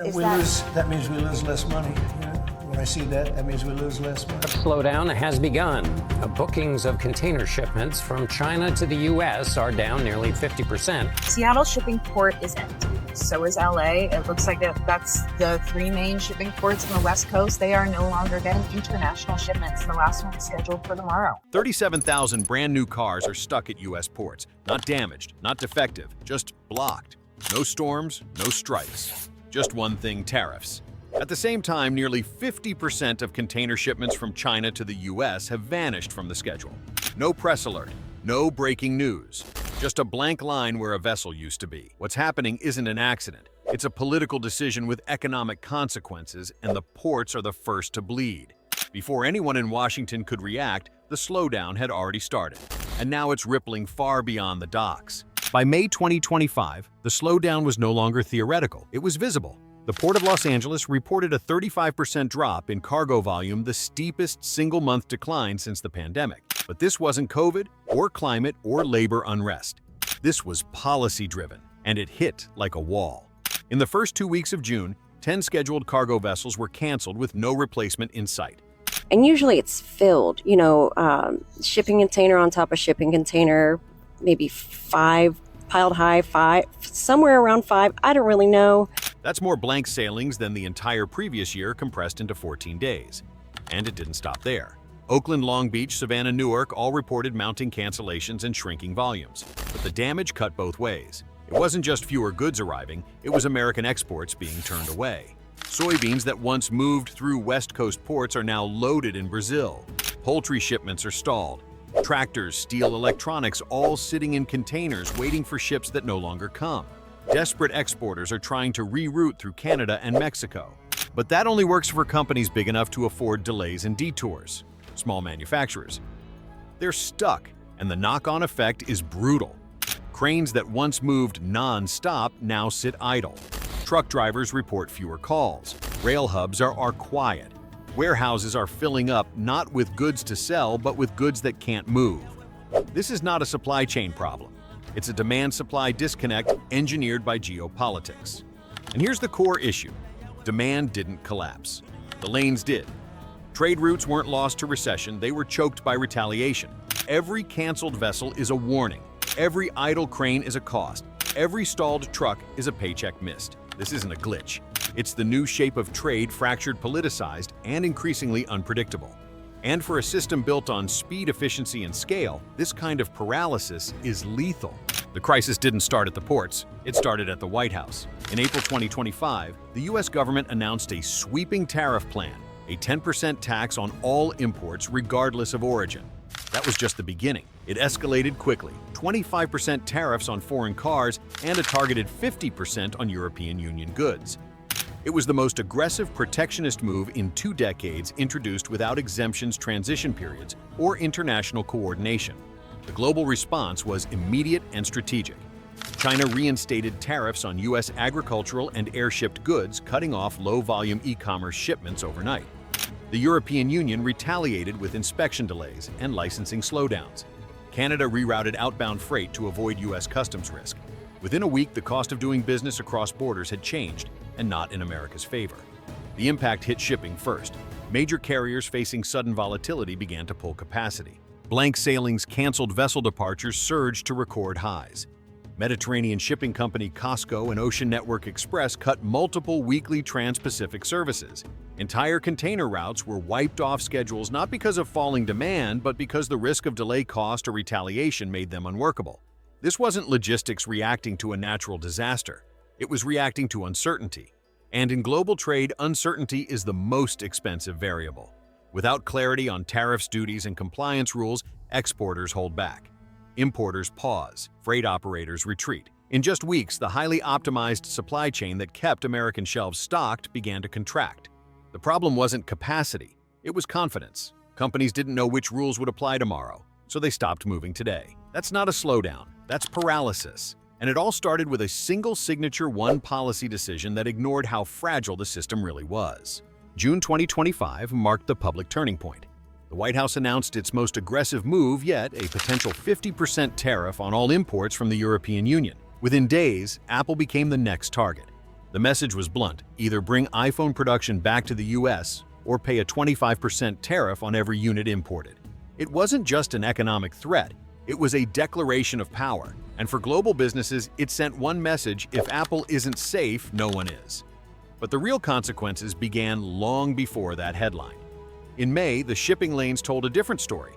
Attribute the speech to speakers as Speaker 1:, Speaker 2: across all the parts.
Speaker 1: That means we lose less money. You know? When I see that, that means we lose less money.
Speaker 2: A slowdown has begun. Bookings of container shipments from China to the U.S. are down nearly 50%.
Speaker 3: Seattle shipping port is empty. So is LA. It looks like that's the three main shipping ports on the West Coast. They are no longer getting international shipments. The last one is scheduled for tomorrow.
Speaker 4: 37,000 brand new cars are stuck at U.S. ports. Not damaged, not defective, just blocked. No storms, no strikes. Just one thing, tariffs. At the same time, nearly 50% of container shipments from China to the U.S. have vanished from the schedule. No press alert, no breaking news. Just a blank line where a vessel used to be. What's happening isn't an accident. It's a political decision with economic consequences, and the ports are the first to bleed. Before anyone in Washington could react, the slowdown had already started, and now it's rippling far beyond the docks. By May 2025, the slowdown was no longer theoretical, it was visible. The Port of Los Angeles reported a 35% drop in cargo volume, the steepest single-month decline since the pandemic. But this wasn't COVID, or climate, or labor unrest. This was policy-driven, and it hit like a wall. In the first 2 weeks of June, 10 scheduled cargo vessels were canceled with no replacement in sight.
Speaker 5: And usually it's filled, shipping container on top of shipping container, maybe 5, piled high, 5, somewhere around 5, I don't really know.
Speaker 4: That's more blank sailings than the entire previous year compressed into 14 days. And it didn't stop there. Oakland, Long Beach, Savannah, Newark all reported mounting cancellations and shrinking volumes. But the damage cut both ways. It wasn't just fewer goods arriving, it was American exports being turned away. Soybeans that once moved through West Coast ports are now loaded in Brazil. Poultry shipments are stalled. Tractors, steel, electronics all sitting in containers waiting for ships that no longer come. Desperate exporters are trying to reroute through Canada and Mexico. But that only works for companies big enough to afford delays and detours. Small manufacturers, they're stuck, and the knock-on effect is brutal. Cranes that once moved non-stop now sit idle. Truck drivers report fewer calls. Rail hubs are quiet. Warehouses are filling up not with goods to sell, but with goods that can't move. This is not a supply chain problem. It's a demand-supply disconnect engineered by geopolitics. And here's the core issue. Demand didn't collapse. The lanes did. Trade routes weren't lost to recession, they were choked by retaliation. Every canceled vessel is a warning. Every idle crane is a cost. Every stalled truck is a paycheck missed. This isn't a glitch. It's the new shape of trade, fractured, politicized, and increasingly unpredictable. And for a system built on speed, efficiency, and scale, this kind of paralysis is lethal. The crisis didn't start at the ports, it started at the White House. In April 2025, the US government announced a sweeping tariff plan, a 10% tax on all imports regardless of origin. That was just the beginning. It escalated quickly, 25% tariffs on foreign cars and a targeted 50% on European Union goods. It was the most aggressive protectionist move in 2 decades introduced without exemptions, transition periods, or international coordination. The global response was immediate and strategic. China reinstated tariffs on U.S. agricultural and air-shipped goods, cutting off low-volume e-commerce shipments overnight. The European Union retaliated with inspection delays and licensing slowdowns. Canada rerouted outbound freight to avoid U.S. customs risk. Within a week, the cost of doing business across borders had changed, and not in America's favor. The impact hit shipping first. Major carriers facing sudden volatility began to pull capacity. Blank sailings, canceled vessel departures surged to record highs. Mediterranean shipping company COSCO and Ocean Network Express cut multiple weekly trans-Pacific services. Entire container routes were wiped off schedules not because of falling demand, but because the risk of delay, cost, or retaliation made them unworkable. This wasn't logistics reacting to a natural disaster. It was reacting to uncertainty. And in global trade, uncertainty is the most expensive variable. Without clarity on tariffs, duties, and compliance rules, exporters hold back. Importers pause. Freight operators retreat. In just weeks, the highly optimized supply chain that kept American shelves stocked began to contract. The problem wasn't capacity, it was confidence. Companies didn't know which rules would apply tomorrow, so they stopped moving today. That's not a slowdown, that's paralysis. And it all started with a single signature one policy decision that ignored how fragile the system really was. June 2025 marked the public turning point. The White House announced its most aggressive move yet, a potential 50% tariff on all imports from the European Union. Within days, Apple became the next target. The message was blunt: either bring iPhone production back to the US or pay a 25% tariff on every unit imported. It wasn't just an economic threat, it was a declaration of power. And for global businesses, it sent one message: if Apple isn't safe, no one is. But the real consequences began long before that headline. In May, the shipping lanes told a different story.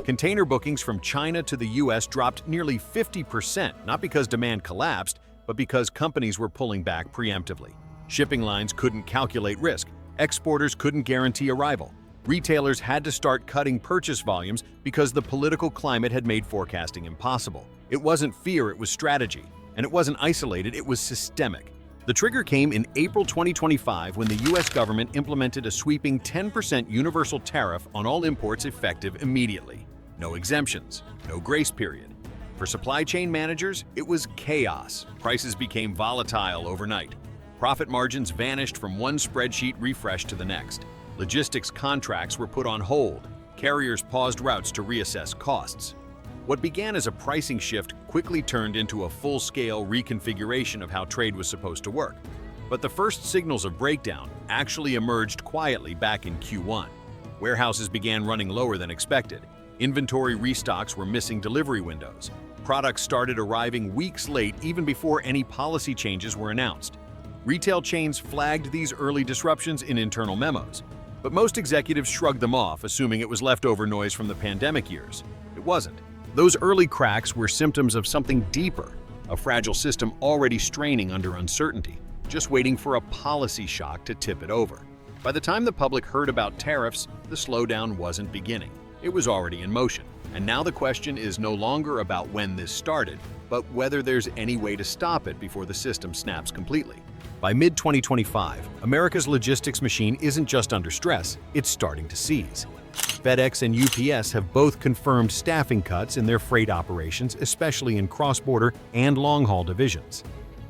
Speaker 4: Container bookings from China to the US dropped nearly 50%, not because demand collapsed, but because companies were pulling back preemptively. Shipping lines couldn't calculate risk, exporters couldn't guarantee arrival, retailers had to start cutting purchase volumes because the political climate had made forecasting impossible. It wasn't fear, it was strategy. And it wasn't isolated, it was systemic. The trigger came in April 2025 when the US government implemented a sweeping 10% universal tariff on all imports effective immediately. No exemptions, no grace period. For supply chain managers, it was chaos. Prices became volatile overnight. Profit margins vanished from one spreadsheet refresh to the next. Logistics contracts were put on hold. Carriers paused routes to reassess costs. What began as a pricing shift quickly turned into a full-scale reconfiguration of how trade was supposed to work. But the first signals of breakdown actually emerged quietly back in Q1. Warehouses began running lower than expected. Inventory restocks were missing delivery windows. Products started arriving weeks late even before any policy changes were announced. Retail chains flagged these early disruptions in internal memos. But most executives shrugged them off, assuming it was leftover noise from the pandemic years. It wasn't. Those early cracks were symptoms of something deeper, a fragile system already straining under uncertainty, just waiting for a policy shock to tip it over. By the time the public heard about tariffs, the slowdown wasn't beginning. It was already in motion. And now the question is no longer about when this started, but whether there's any way to stop it before the system snaps completely. By mid-2025, America's logistics machine isn't just under stress, it's starting to seize. FedEx and UPS have both confirmed staffing cuts in their freight operations, especially in cross-border and long-haul divisions.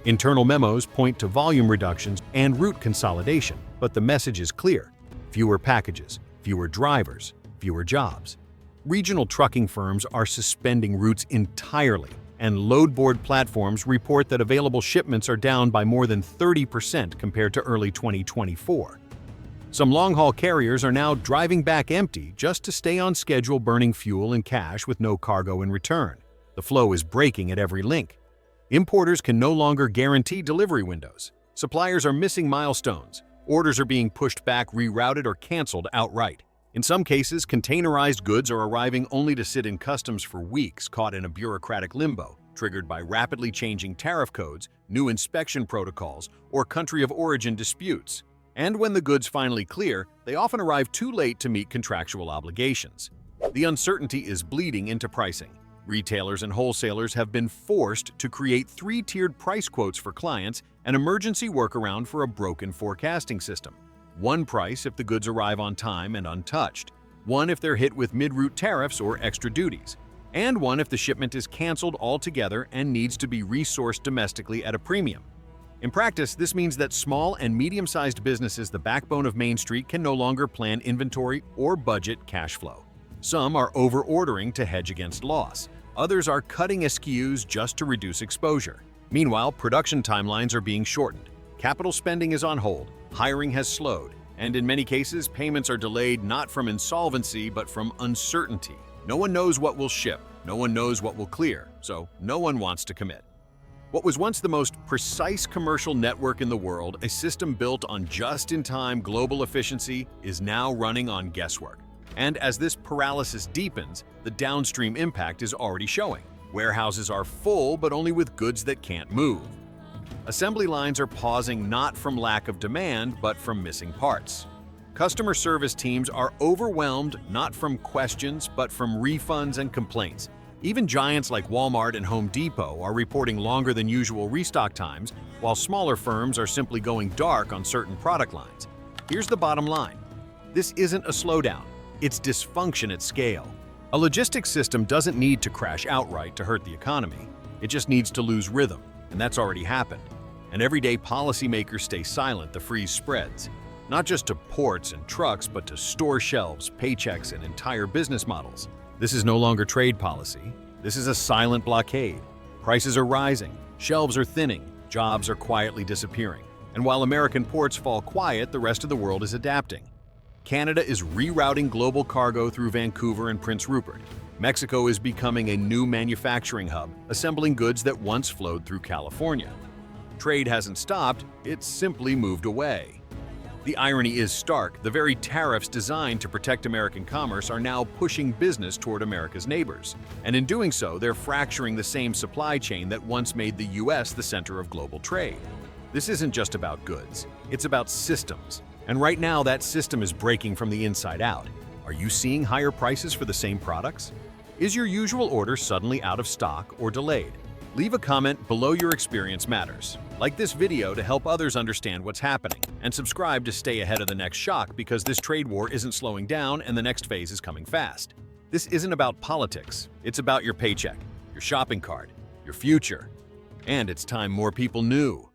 Speaker 4: Internal memos point to volume reductions and route consolidation, but the message is clear: fewer packages, fewer drivers, fewer jobs. Regional trucking firms are suspending routes entirely, and load board platforms report that available shipments are down by more than 30% compared to early 2024. Some long-haul carriers are now driving back empty just to stay on schedule, burning fuel and cash with no cargo in return. The flow is breaking at every link. Importers can no longer guarantee delivery windows. Suppliers are missing milestones. Orders are being pushed back, rerouted, or canceled outright. In some cases, containerized goods are arriving only to sit in customs for weeks, caught in a bureaucratic limbo, triggered by rapidly changing tariff codes, new inspection protocols, or country of origin disputes. And when the goods finally clear, they often arrive too late to meet contractual obligations. The uncertainty is bleeding into pricing. Retailers and wholesalers have been forced to create three-tiered price quotes for clients, an emergency workaround for a broken forecasting system. One price if the goods arrive on time and untouched, one if they're hit with mid-route tariffs or extra duties, and one if the shipment is canceled altogether and needs to be resourced domestically at a premium. In practice, this means that small and medium-sized businesses, the backbone of Main Street, can no longer plan inventory or budget cash flow. Some are over-ordering to hedge against loss. Others are cutting SKUs just to reduce exposure. Meanwhile, production timelines are being shortened. Capital spending is on hold, hiring has slowed, and in many cases, payments are delayed not from insolvency but from uncertainty. No one knows what will ship, no one knows what will clear, so no one wants to commit. What was once the most precise commercial network in the world, a system built on just-in-time global efficiency, is now running on guesswork. And as this paralysis deepens, the downstream impact is already showing. Warehouses are full, but only with goods that can't move. Assembly lines are pausing not from lack of demand, but from missing parts. Customer service teams are overwhelmed not from questions, but from refunds and complaints. Even giants like Walmart and Home Depot are reporting longer than usual restock times, while smaller firms are simply going dark on certain product lines. Here's the bottom line. This isn't a slowdown, it's dysfunction at scale. A logistics system doesn't need to crash outright to hurt the economy. It just needs to lose rhythm, and that's already happened. And everyday policymakers stay silent, the freeze spreads. Not just to ports and trucks, but to store shelves, paychecks, and entire business models. This is no longer trade policy. This is a silent blockade. Prices are rising, shelves are thinning, jobs are quietly disappearing. And while American ports fall quiet, the rest of the world is adapting. Canada is rerouting global cargo through Vancouver and Prince Rupert. Mexico is becoming a new manufacturing hub, assembling goods that once flowed through California. Trade hasn't stopped, it's simply moved away. The irony is stark. The very tariffs designed to protect American commerce are now pushing business toward America's neighbors. And in doing so, they're fracturing the same supply chain that once made the US the center of global trade. This isn't just about goods, it's about systems. And right now, that system is breaking from the inside out. Are you seeing higher prices for the same products? Is your usual order suddenly out of stock or delayed? Leave a comment below. Your experience matters. Like this video to help others understand what's happening, and subscribe to stay ahead of the next shock, because this trade war isn't slowing down and the next phase is coming fast. This isn't about politics, it's about your paycheck, your shopping cart, your future. And it's time more people knew.